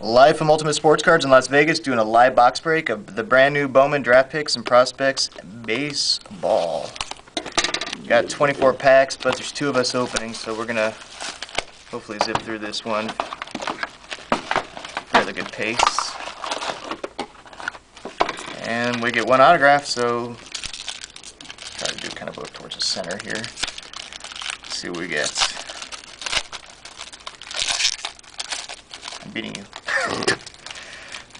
Live from Ultimate Sports Cards in Las Vegas, doing a live box break of the brand new Bowman draft picks and prospects baseball. Got 24 packs, but there's 2 of us opening, so we're gonna hopefully zip through this one fairly good pace. And we get 1 autograph, so try to do kind of both towards the center here. Let's see what we get. I'm beating you.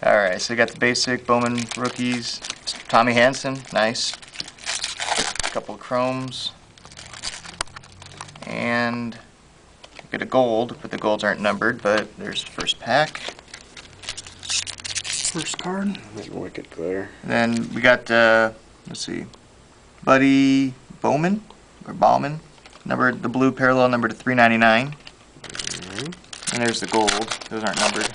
Alright, so we got the basic Bowman rookies. Tommy Hansen, nice. A couple of chromes. And we get a gold, but the golds aren't numbered, but there's the first pack. First card. That's wicked clear. And then we got, let's see, Buddy BOWMAN, or BOWMAN, numbered, the blue parallel numbered to 399. And there's the gold. Those aren't numbered.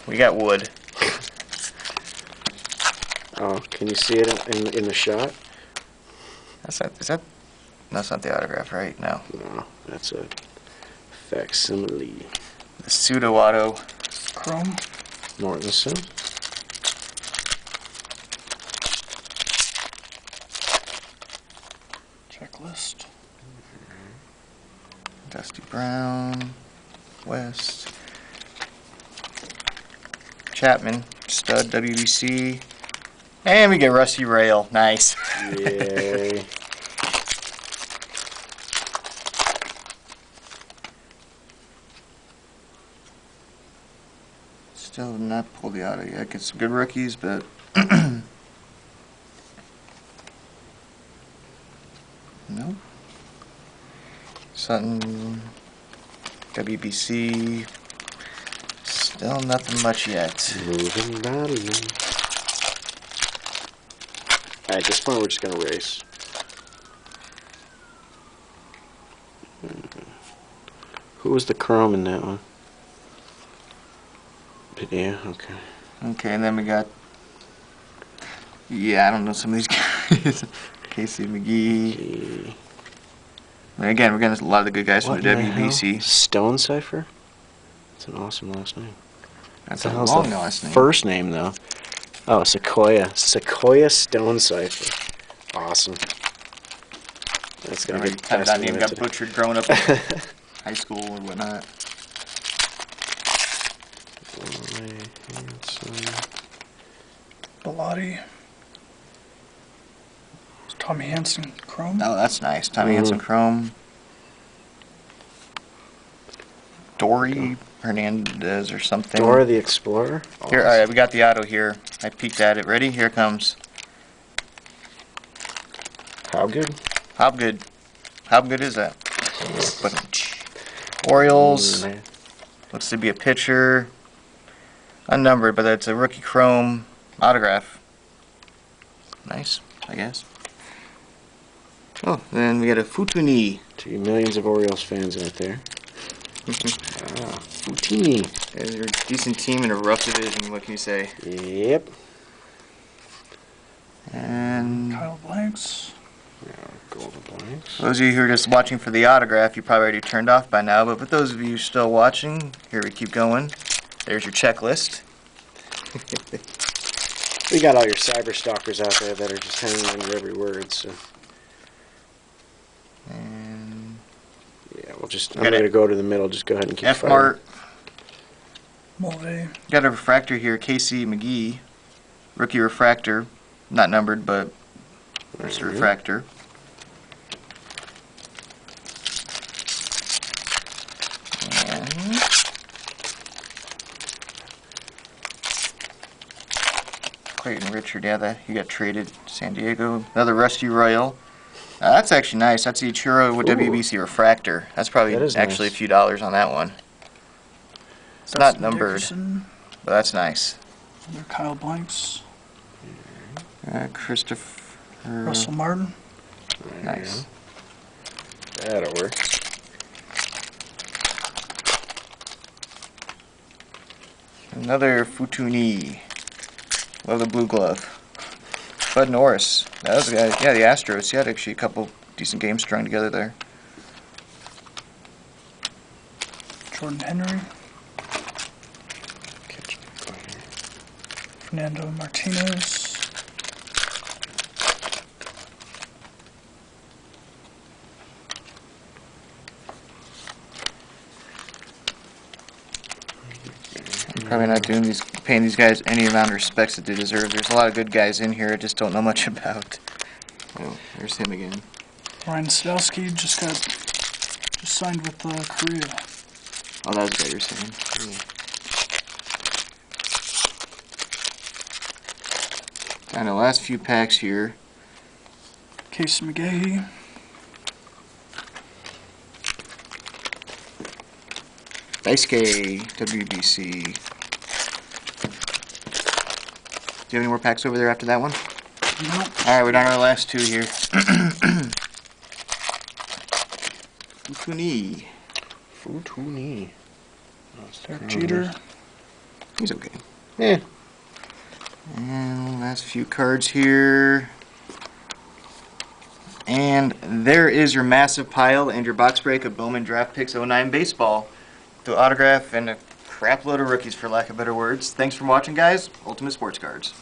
We got wood. Oh, can you see it in the shot? That's not the autograph, right? No. No, that's a facsimile. The pseudo auto. Chrome. Mortensen. Checklist. Dusty Brown. West. Chapman. Stud WBC. And we get Rusty Rail. Nice. Yay. Still have not pulled the auto yet. Get some good rookies, but nope. Sutton, WBC, still nothing much yet. Moving right along. At this point, we're just gonna race. Who was the chrome in that one? Yeah, okay. Okay, and then we got, yeah, I don't know some of these guys. Casey McGee. And again, we're getting a lot of the good guys from the WBC. Stone Cipher? That's an awesome last name. That's What a the hell's long the last name. first name, though? Oh, Sequoia. Sequoia Stone Cipher. Awesome. That's going to be Time that name got butchered growing up in high school or whatnot. Bellotti. Tommy Hansen. Chrome. Oh, that's nice. Tommy Hansen Chrome. Dory Hernandez or something. Dora the Explorer. Awesome. Here, alright, we got the auto here. I peeked at it. Ready? Here it comes. How good? How good? How good is that? Orioles. Looks to be a pitcher. Unnumbered, but that's a rookie chrome autograph. Nice, I guess. Oh, then we got a Futuni. To you millions of Orioles fans out there. Futini. They're a decent team in a rough division, what can you say? Yep. And Kyle Blanks. Yeah, golden blanks. those of you who are just watching for the autograph, you probably already turned off by now, but for those of you still watching, here we keep going. There's your checklist. We got all your cyber stalkers out there that are just hanging on your every word, so. And Yeah, we'll just, I'm going to go to the middle, just go ahead and keep F fighting. Mart. Mulvey. Got a refractor here, Casey McGee. Rookie refractor. Not numbered, but there's the refractor. And Clayton Richard, yeah, he got traded to San Diego. Another Rusty Royal. That's actually nice. That's the Ichiro with WBC refractor. That's probably actually nice. a few dollars on that one. It's not numbered, Dickerson. but that's nice. Another Kyle Blanks. Christopher. Russell Martin. Nice. That'll work. Another Futuni. Love the blue glove. Bud Norris. That was the guy. Yeah, the Astros. He had actually a couple decent games strung together there. Jordan Henry, Catch me fire. Fernando Martinez, I'm probably not paying these guys any amount of respects that they deserve. There's a lot of good guys in here I just don't know much about. Oh, there's him again. Ryan Sadowski just signed with Korea. Oh, that was what you were saying. Yeah. Down to the last few packs here. Casey McGahee, Daisuke, WBC. Do you have any more packs over there after that one? no, Alright, we're down to our last two here. Futuni. Futuni. Derek Jeter, He's okay. Yeah. And last few cards here. And there is your massive pile and your box break of Bowman Draft Picks 09 Baseball. The autograph and a crap load of rookies, for lack of better words. Thanks for watching, guys. Ultimate Sports Cards.